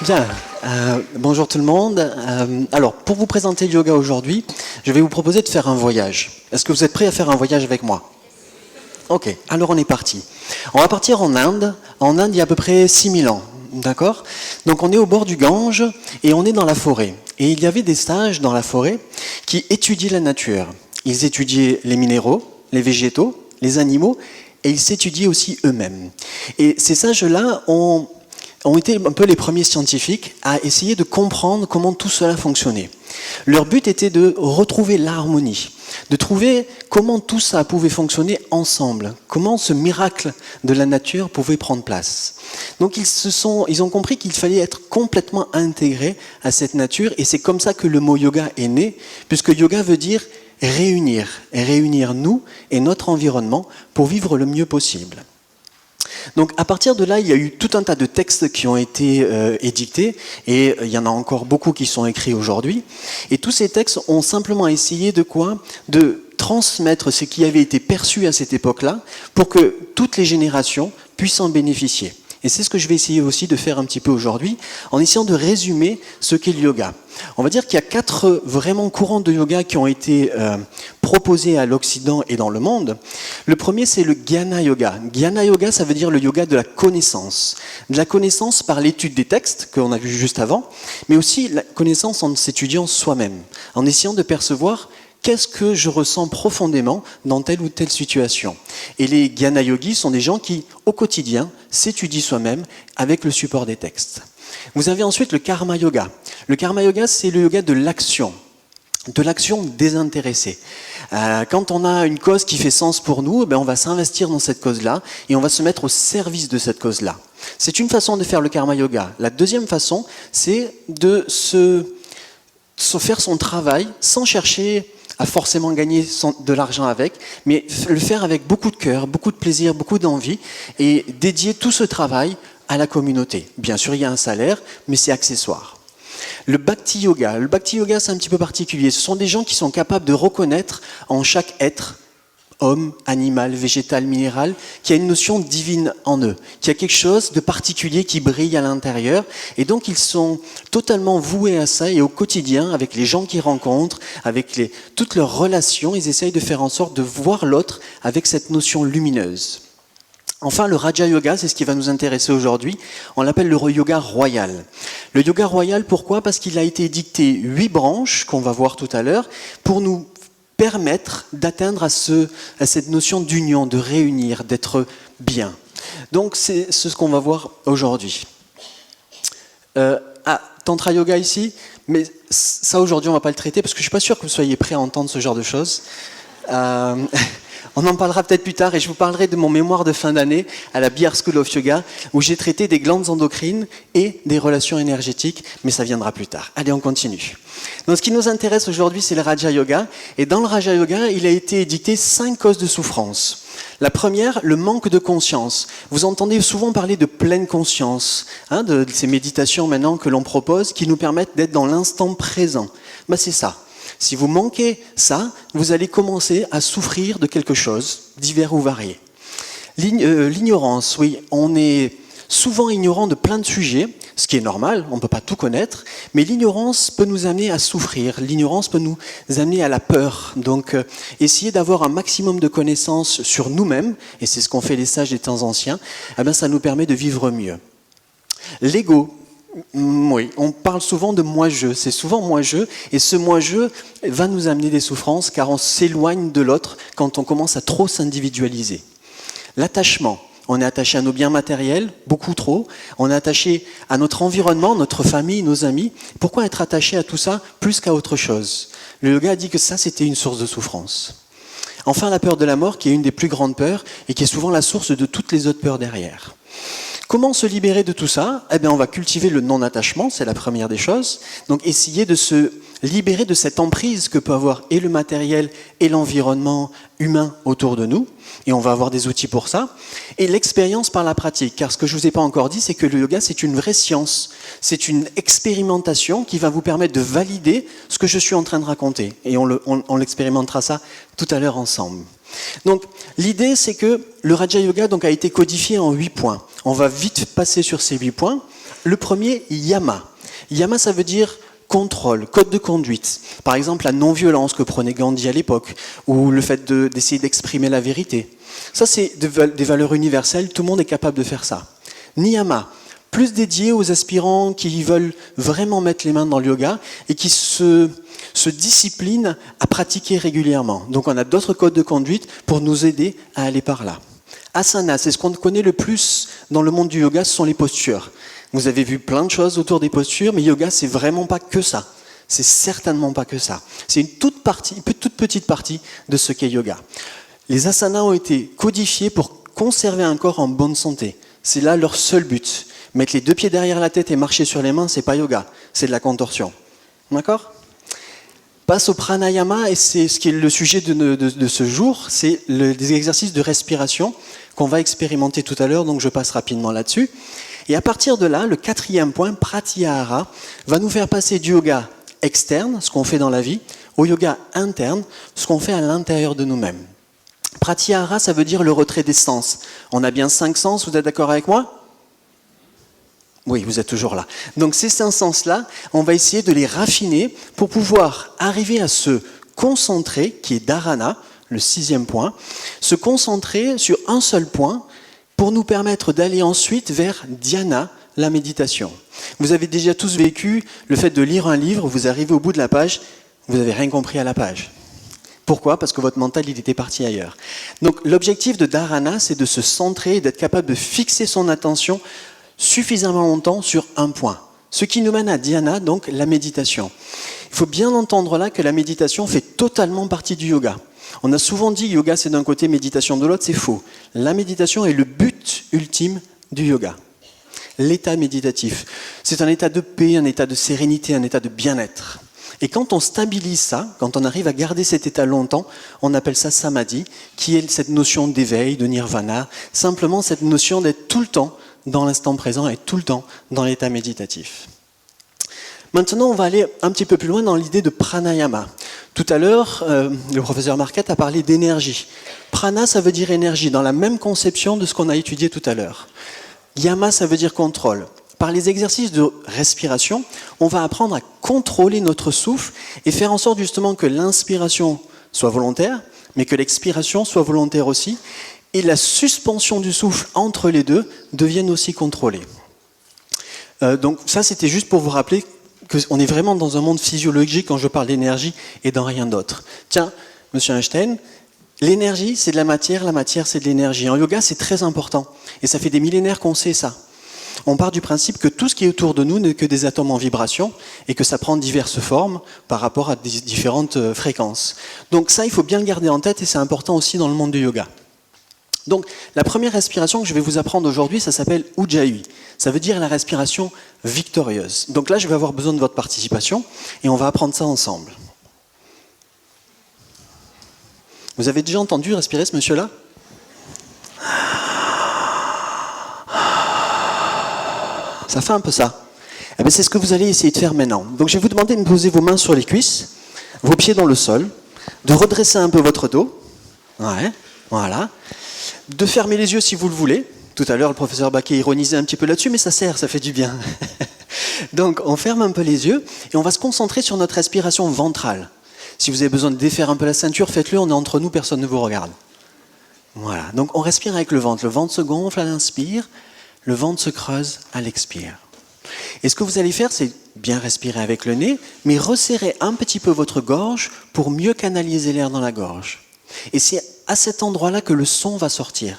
Bien, bonjour tout le monde. Alors, pour vous présenter le yoga aujourd'hui, je vais vous proposer de faire un voyage. Est-ce que vous êtes prêts à faire un voyage avec moi? Ok, alors on est parti. On va partir en Inde. En Inde, il y a à peu près 6000 ans. D'accord? Donc on est au bord du Gange et on est dans la forêt. Et il y avait des sages dans la forêt qui étudiaient la nature. Ils étudiaient les minéraux, les végétaux, les animaux, et ils s'étudiaient aussi eux-mêmes. Et ces sages-là ont été un peu les premiers scientifiques à essayer de comprendre comment tout cela fonctionnait. Leur but était de retrouver l'harmonie, de trouver comment tout ça pouvait fonctionner ensemble, comment ce miracle de la nature pouvait prendre place. Donc ils ont compris qu'il fallait être complètement intégré à cette nature, et c'est comme ça que le mot yoga est né, puisque yoga veut dire réunir nous et notre environnement pour vivre le mieux possible. Donc à partir de là, il y a eu tout un tas de textes qui ont été édictés, et il y en a encore beaucoup qui sont écrits aujourd'hui. Et tous ces textes ont simplement essayé de quoi? De transmettre ce qui avait été perçu à cette époque-là pour que toutes les générations puissent en bénéficier. Et c'est ce que je vais essayer aussi de faire un petit peu aujourd'hui, en essayant de résumer ce qu'est le yoga. On va dire qu'il y a 4 vraiment courants de yoga qui ont été proposés à l'Occident et dans le monde. Le premier, c'est le Jnana Yoga. Jnana Yoga, ça veut dire le yoga de la connaissance. De la connaissance par l'étude des textes, qu'on a vu juste avant, mais aussi la connaissance en s'étudiant soi-même, en essayant de percevoir qu'est-ce que je ressens profondément dans telle ou telle situation. Et les Jnana Yogis sont des gens qui, au quotidien, s'étudient soi-même avec le support des textes. Vous avez ensuite le Karma Yoga. Le Karma Yoga, c'est le yoga de l'action désintéressée. Quand on a une cause qui fait sens pour nous, on va s'investir dans cette cause-là et on va se mettre au service de cette cause-là. C'est une façon de faire le Karma Yoga. La deuxième façon, c'est de se faire son travail sans chercher à forcément gagner de l'argent avec, mais le faire avec beaucoup de cœur, beaucoup de plaisir, beaucoup d'envie, et dédier tout ce travail à la communauté. Bien sûr, il y a un salaire, mais c'est accessoire. Le Bhakti Yoga, c'est un petit peu particulier. Ce sont des gens qui sont capables de reconnaître en chaque être, homme, animal, végétal, minéral, qui a une notion divine en eux, qui a quelque chose de particulier qui brille à l'intérieur, et donc ils sont totalement voués à ça, et au quotidien, avec les gens qu'ils rencontrent, avec toutes leurs relations, ils essayent de faire en sorte de voir l'autre avec cette notion lumineuse. Enfin, le Raja Yoga, c'est ce qui va nous intéresser aujourd'hui. On l'appelle le yoga royal. Le yoga royal, pourquoi? Parce qu'il a été dicté 8 branches, qu'on va voir tout à l'heure, pour nous permettre d'atteindre à cette notion d'union, de réunir, d'être bien. Donc c'est ce qu'on va voir aujourd'hui. Tantra Yoga ici, mais ça aujourd'hui on ne va pas le traiter parce que je ne suis pas sûr que vous soyez prêts à entendre ce genre de choses. On en parlera peut-être plus tard, et je vous parlerai de mon mémoire de fin d'année à la Bihar School of Yoga, où j'ai traité des glandes endocrines et des relations énergétiques, mais ça viendra plus tard. Allez, on continue. Donc, ce qui nous intéresse aujourd'hui, c'est le Raja Yoga, et dans le Raja Yoga, il a été édicté 5 causes de souffrance. La première, le manque de conscience. Vous entendez souvent parler de pleine conscience, de ces méditations maintenant que l'on propose, qui nous permettent d'être dans l'instant présent. C'est ça. Si vous manquez ça, vous allez commencer à souffrir de quelque chose, divers ou varié. L'ignorance, oui, on est souvent ignorant de plein de sujets, ce qui est normal, on ne peut pas tout connaître, mais l'ignorance peut nous amener à souffrir, l'ignorance peut nous amener à la peur. Donc, essayer d'avoir un maximum de connaissances sur nous-mêmes, et c'est ce qu'ont fait les sages des temps anciens, ça nous permet de vivre mieux. L'ego. Oui, on parle souvent de moi-je, c'est souvent moi-je, et ce moi-je va nous amener des souffrances car on s'éloigne de l'autre quand on commence à trop s'individualiser. L'attachement, on est attaché à nos biens matériels, beaucoup trop, on est attaché à notre environnement, notre famille, nos amis. Pourquoi être attaché à tout ça plus qu'à autre chose? Le yoga a dit que ça c'était une source de souffrance. Enfin, la peur de la mort qui est une des plus grandes peurs et qui est souvent la source de toutes les autres peurs derrière. Comment se libérer de tout ça? On va cultiver le non-attachement, c'est la première des choses. Donc essayer de se libérer de cette emprise que peut avoir et le matériel et l'environnement humain autour de nous. Et on va avoir des outils pour ça. Et l'expérience par la pratique. Car ce que je ne vous ai pas encore dit, c'est que le yoga, c'est une vraie science. C'est une expérimentation qui va vous permettre de valider ce que je suis en train de raconter. Et on l'expérimentera ça tout à l'heure ensemble. Donc l'idée, c'est que le Raja Yoga a été codifié en 8 points. On va vite passer sur ces 8 points. Le premier, yama. Yama, ça veut dire contrôle, code de conduite. Par exemple, la non-violence que prenait Gandhi à l'époque, ou le fait d'essayer d'exprimer la vérité. Ça, c'est des valeurs universelles, tout le monde est capable de faire ça. Niyama, plus dédié aux aspirants qui veulent vraiment mettre les mains dans le yoga et qui se disciplinent à pratiquer régulièrement. Donc on a d'autres codes de conduite pour nous aider à aller par là. Asana, c'est ce qu'on connaît le plus dans le monde du yoga, ce sont les postures. Vous avez vu plein de choses autour des postures, mais yoga, c'est vraiment pas que ça. C'est certainement pas que ça. C'est une toute petite partie de ce qu'est yoga. Les asanas ont été codifiés pour conserver un corps en bonne santé. C'est là leur seul but. Mettre les 2 pieds derrière la tête et marcher sur les mains, c'est pas yoga, c'est de la contorsion. D'accord ? Passe au pranayama, et c'est ce qui est le sujet de ce jour, c'est des exercices de respiration qu'on va expérimenter tout à l'heure, donc je passe rapidement là-dessus. Et à partir de là, le 4e point, pratyahara, va nous faire passer du yoga externe, ce qu'on fait dans la vie, au yoga interne, ce qu'on fait à l'intérieur de nous-mêmes. Pratyahara, ça veut dire le retrait des sens. On a bien 5 sens, vous êtes d'accord avec moi ? Oui, vous êtes toujours là. Donc ces 5 sens-là, on va essayer de les raffiner pour pouvoir arriver à se concentrer, qui est dharana, le 6e point, se concentrer sur un seul point pour nous permettre d'aller ensuite vers dhyana, la méditation. Vous avez déjà tous vécu le fait de lire un livre, vous arrivez au bout de la page, vous n'avez rien compris à la page. Pourquoi ? Parce que votre mental, il était parti ailleurs. Donc l'objectif de dharana, c'est de se centrer, d'être capable de fixer son attention suffisamment longtemps sur un point. Ce qui nous mène à dhyana, donc la méditation. Il faut bien entendre là que la méditation fait totalement partie du yoga. On a souvent dit yoga c'est d'un côté, méditation de l'autre, c'est faux. La méditation est le but ultime du yoga. L'état méditatif. C'est un état de paix, un état de sérénité, un état de bien-être. Et quand on stabilise ça, quand on arrive à garder cet état longtemps, on appelle ça samadhi, qui est cette notion d'éveil, de nirvana, simplement cette notion d'être tout le temps dans l'instant présent et tout le temps dans l'état méditatif. Maintenant, on va aller un petit peu plus loin dans l'idée de pranayama. Tout à l'heure, le professeur Marquette a parlé d'énergie. Prana, ça veut dire énergie, dans la même conception de ce qu'on a étudié tout à l'heure. Yama, ça veut dire contrôle. Par les exercices de respiration, on va apprendre à contrôler notre souffle et faire en sorte justement que l'inspiration soit volontaire, mais que l'expiration soit volontaire aussi, et la suspension du souffle entre les deux devienne aussi contrôlée. Donc ça, c'était juste pour vous rappeler qu'on est vraiment dans un monde physiologique quand je parle d'énergie et dans rien d'autre. Tiens, monsieur Einstein, l'énergie, c'est de la matière c'est de l'énergie. En yoga, c'est très important. Et ça fait des millénaires qu'on sait ça. On part du principe que tout ce qui est autour de nous n'est que des atomes en vibration et que ça prend diverses formes par rapport à des différentes fréquences. Donc ça, il faut bien le garder en tête et c'est important aussi dans le monde du yoga. Donc la première respiration que je vais vous apprendre aujourd'hui, ça s'appelle Ujjayi. Ça veut dire la respiration victorieuse. Donc là, je vais avoir besoin de votre participation et on va apprendre ça ensemble. Vous avez déjà entendu respirer ce monsieur-là ? Ça fait un peu ça. Eh bien, c'est ce que vous allez essayer de faire maintenant. Donc je vais vous demander de me poser vos mains sur les cuisses, vos pieds dans le sol, de redresser un peu votre dos. Ouais, voilà. De fermer les yeux si vous le voulez. Tout à l'heure, le professeur Baquet ironisait un petit peu là-dessus, mais ça sert, ça fait du bien. Donc on ferme un peu les yeux et on va se concentrer sur notre respiration ventrale. Si vous avez besoin de défaire un peu la ceinture, faites-le, on est entre nous, personne ne vous regarde. Voilà, donc on respire avec le ventre se gonfle à l'inspire, le ventre se creuse à l'expire. Et ce que vous allez faire, c'est bien respirer avec le nez, mais resserrer un petit peu votre gorge pour mieux canaliser l'air dans la gorge. Et c'est à cet endroit-là que le son va sortir.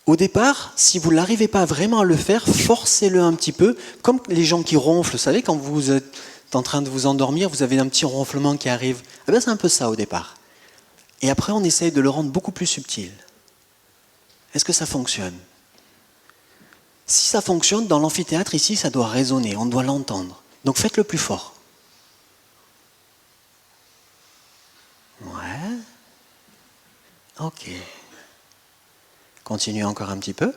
Au départ, si vous n'arrivez pas vraiment à le faire, forcez-le un petit peu, comme les gens qui ronflent. Vous savez, quand vous êtes en train de vous endormir, vous avez un petit ronflement qui arrive. Eh bien, c'est un peu ça au départ. Et après, on essaye de le rendre beaucoup plus subtil. Est-ce que ça fonctionne ? Si ça fonctionne, dans l'amphithéâtre, ici, ça doit résonner, on doit l'entendre. Donc faites-le plus fort. Ouais. Ok. Continuez encore un petit peu.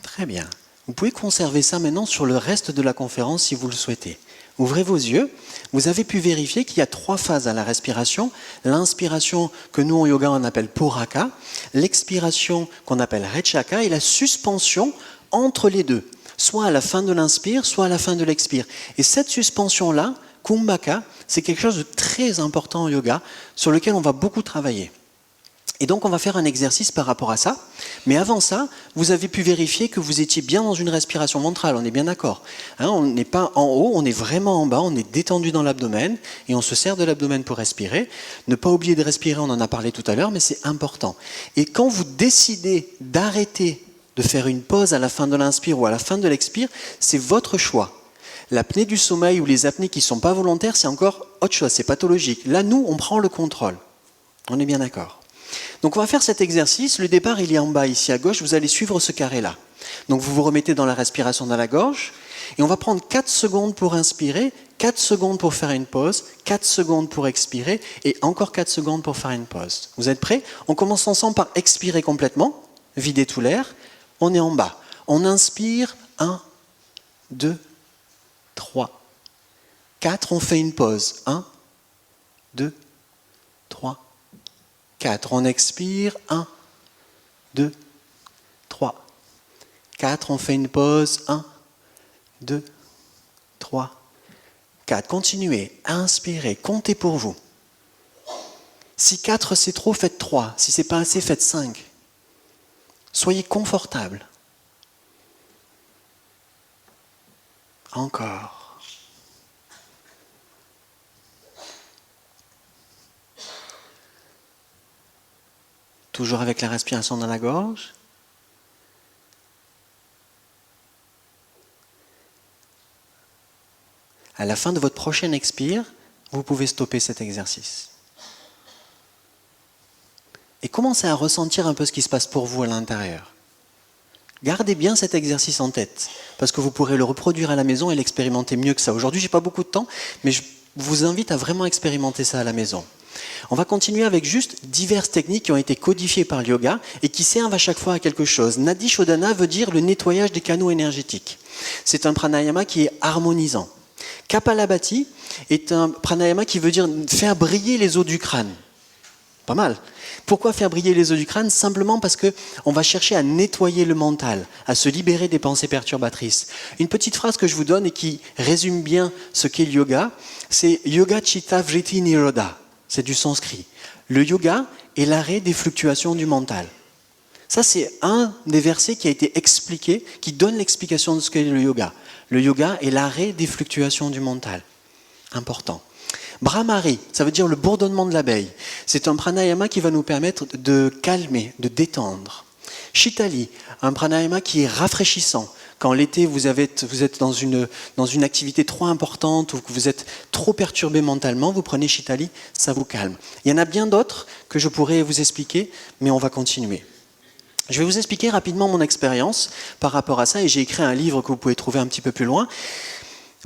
Très bien. Vous pouvez conserver ça maintenant sur le reste de la conférence si vous le souhaitez. Ouvrez vos yeux. Vous avez pu vérifier qu'il y a 3 phases à la respiration. L'inspiration que nous en yoga on appelle Puraka, l'expiration qu'on appelle Rechaka et la suspension entre les deux, soit à la fin de l'inspire, soit à la fin de l'expire. Et cette suspension-là, Kumbhaka, c'est quelque chose de très important en yoga sur lequel on va beaucoup travailler. Et donc on va faire un exercice par rapport à ça, mais avant ça, vous avez pu vérifier que vous étiez bien dans une respiration ventrale, on est bien d'accord. Hein, on n'est pas en haut, on est vraiment en bas, on est détendu dans l'abdomen, et on se sert de l'abdomen pour respirer. Ne pas oublier de respirer, on en a parlé tout à l'heure, mais c'est important. Et quand vous décidez d'arrêter de faire une pause à la fin de l'inspire ou à la fin de l'expire, c'est votre choix. L'apnée du sommeil ou les apnées qui ne sont pas volontaires, c'est encore autre chose, c'est pathologique. Là, nous, on prend le contrôle. On est bien d'accord. Donc on va faire cet exercice, le départ il est en bas ici à gauche, vous allez suivre ce carré-là. Donc vous vous remettez dans la respiration dans la gorge, et on va prendre 4 secondes pour inspirer, 4 secondes pour faire une pause, 4 secondes pour expirer, et encore 4 secondes pour faire une pause. Vous êtes prêts? On commence ensemble par expirer complètement, vider tout l'air, on est en bas. On inspire, 1, 2, 3, 4, on fait une pause, 1, 2, 3, 4, on expire, 1, 2, 3, 4, on fait une pause, 1, 2, 3, 4. Continuez, inspirez, comptez pour vous. Si 4 c'est trop, faites 3. Si c'est pas assez, faites 5. Soyez confortable. Encore. Toujours avec la respiration dans la gorge. À la fin de votre prochaine expire, vous pouvez stopper cet exercice. Et commencez à ressentir un peu ce qui se passe pour vous à l'intérieur. Gardez bien cet exercice en tête, parce que vous pourrez le reproduire à la maison et l'expérimenter mieux que ça. Aujourd'hui, je n'ai pas beaucoup de temps, mais je vous invite à vraiment expérimenter ça à la maison. On va continuer avec juste diverses techniques qui ont été codifiées par le yoga et qui servent à chaque fois à quelque chose. Nadi Shodhana veut dire le nettoyage des canaux énergétiques. C'est un pranayama qui est harmonisant. Kapalabhati est un pranayama qui veut dire faire briller les os du crâne. Pas mal. Pourquoi faire briller les os du crâne? Simplement parce qu'on va chercher à nettoyer le mental, à se libérer des pensées perturbatrices. Une petite phrase que je vous donne et qui résume bien ce qu'est le yoga, c'est Yoga Chitta Vritti Nirodha. C'est du sanskrit. Le yoga est l'arrêt des fluctuations du mental. Ça, c'est un des versets qui a été expliqué, qui donne l'explication de ce qu'est le yoga. Le yoga est l'arrêt des fluctuations du mental. Important. Brahmari, ça veut dire le bourdonnement de l'abeille. C'est un pranayama qui va nous permettre de calmer, de détendre. Shitali, un pranayama qui est rafraîchissant. Quand l'été, vous êtes dans une activité trop importante ou que vous êtes trop perturbé mentalement, vous prenez Shitali, ça vous calme. Il y en a bien d'autres que je pourrais vous expliquer, mais on va continuer. Je vais vous expliquer rapidement mon expérience par rapport à ça, et j'ai écrit un livre que vous pouvez trouver un petit peu plus loin.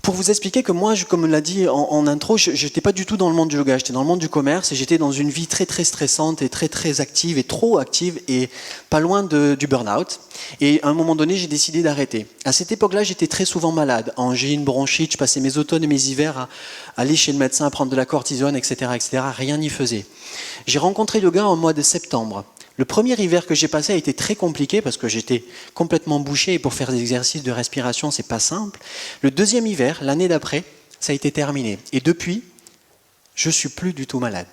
Pour vous expliquer que moi, comme on l'a dit en intro, je n'étais pas du tout dans le monde du yoga, j'étais dans le monde du commerce et j'étais dans une vie très très stressante et très très active et trop active et pas loin du burn-out. Et à un moment donné, j'ai décidé d'arrêter. À cette époque-là, j'étais très souvent malade, angine, bronchite, je passais mes automnes et mes hivers à aller chez le médecin, à prendre de la cortisone, etc., etc. Rien n'y faisait. J'ai rencontré le yoga en mois de septembre. Le premier hiver que j'ai passé a été très compliqué parce que j'étais complètement bouché et pour faire des exercices de respiration, c'est pas simple. Le deuxième hiver, l'année d'après, ça a été terminé. Et depuis, je suis plus du tout malade.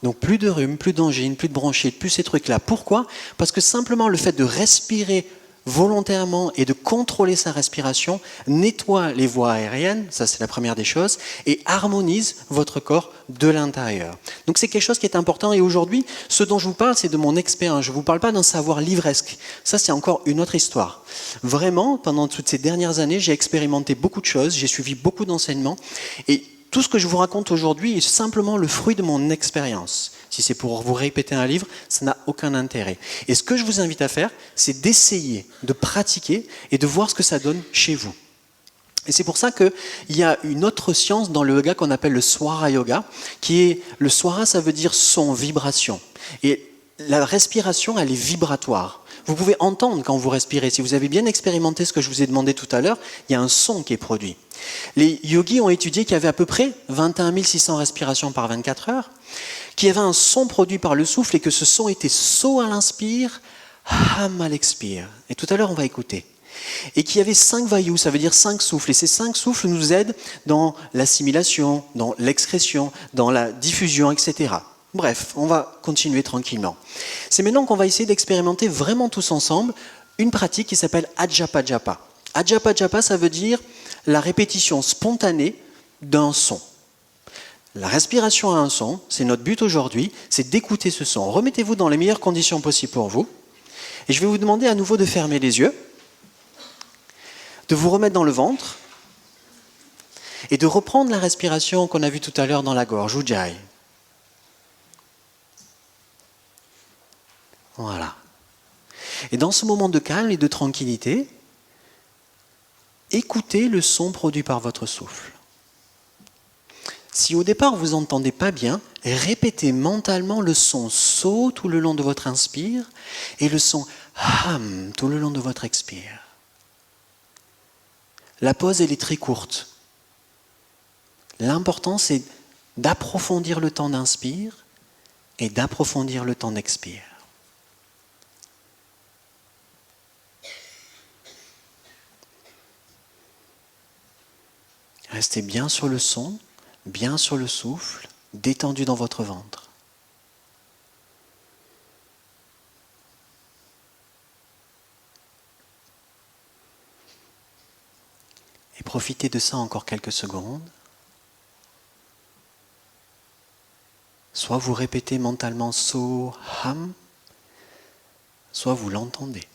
Donc plus de rhume, plus d'angine, plus de bronchite, plus ces trucs-là. Pourquoi? Parce que simplement le fait de respirer volontairement et de contrôler sa respiration nettoie les voies aériennes, ça c'est la première des choses, et harmonise votre corps de l'intérieur. Donc c'est quelque chose qui est important et aujourd'hui, ce dont je vous parle, c'est de mon expérience. Je ne vous parle pas d'un savoir livresque. Ça c'est encore une autre histoire. Vraiment, pendant toutes ces dernières années, j'ai expérimenté beaucoup de choses, j'ai suivi beaucoup d'enseignements et tout ce que je vous raconte aujourd'hui est simplement le fruit de mon expérience. Si c'est pour vous répéter un livre, ça n'a aucun intérêt. Et ce que je vous invite à faire, c'est d'essayer, de pratiquer et de voir ce que ça donne chez vous. Et c'est pour ça qu'il y a une autre science dans le yoga qu'on appelle le Swara Yoga, qui est, le Swara, ça veut dire son, vibration. Et la respiration, elle est vibratoire. Vous pouvez entendre quand vous respirez. Si vous avez bien expérimenté ce que je vous ai demandé tout à l'heure, il y a un son qui est produit. Les yogis ont étudié qu'il y avait à peu près 21 600 respirations par 24 heures, qu'il y avait un son produit par le souffle et que ce son était so à l'inspire, ham à l'expire. Et tout à l'heure, on va écouter. Et qu'il y avait 5 vayus, ça veut dire 5 souffles. Et ces 5 souffles nous aident dans l'assimilation, dans l'excrétion, dans la diffusion, etc. Bref, on va continuer tranquillement. C'est maintenant qu'on va essayer d'expérimenter vraiment tous ensemble une pratique qui s'appelle Ajapa Japa. Ajapa Japa, ça veut dire la répétition spontanée d'un son. La respiration a un son, c'est notre but aujourd'hui, c'est d'écouter ce son. Remettez-vous dans les meilleures conditions possibles pour vous. Et je vais vous demander à nouveau de fermer les yeux, de vous remettre dans le ventre et de reprendre la respiration qu'on a vue tout à l'heure dans la gorge, Ujjayi. Voilà. Et dans ce moment de calme et de tranquillité, écoutez le son produit par votre souffle. Si au départ vous n'entendez pas bien, répétez mentalement le son so tout le long de votre inspire et le son ham tout le long de votre expire. La pause, elle est très courte. L'important, c'est d'approfondir le temps d'inspire et d'approfondir le temps d'expire. Restez bien sur le son, bien sur le souffle, détendu dans votre ventre. Et profitez de ça encore quelques secondes. Soit vous répétez mentalement so, ham, soit vous l'entendez.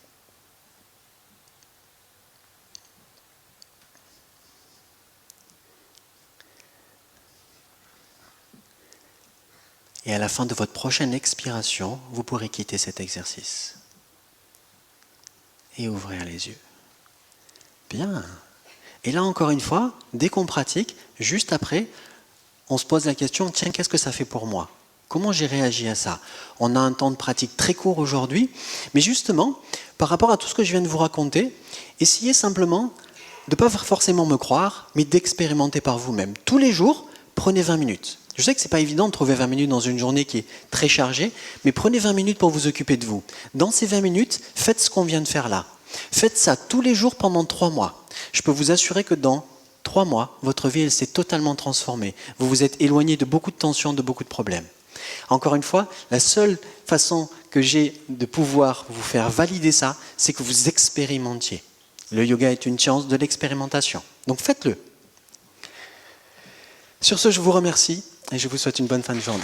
Et à la fin de votre prochaine expiration, vous pourrez quitter cet exercice. Et ouvrir les yeux. Bien. Et là, encore une fois, dès qu'on pratique, juste après, on se pose la question, tiens, qu'est-ce que ça fait pour moi? Comment j'ai réagi à ça? On a un temps de pratique très court aujourd'hui, mais justement, par rapport à tout ce que je viens de vous raconter, essayez simplement de ne pas forcément me croire, mais d'expérimenter par vous-même. Tous les jours, prenez 20 minutes. Je sais que ce n'est pas évident de trouver 20 minutes dans une journée qui est très chargée, mais prenez 20 minutes pour vous occuper de vous. Dans ces 20 minutes, faites ce qu'on vient de faire là. Faites ça tous les jours pendant 3 mois. Je peux vous assurer que dans 3 mois, votre vie elle s'est totalement transformée. Vous vous êtes éloigné de beaucoup de tensions, de beaucoup de problèmes. Encore une fois, la seule façon que j'ai de pouvoir vous faire valider ça, c'est que vous expérimentiez. Le yoga est une science de l'expérimentation. Donc faites-le. Sur ce, je vous remercie et je vous souhaite une bonne fin de journée.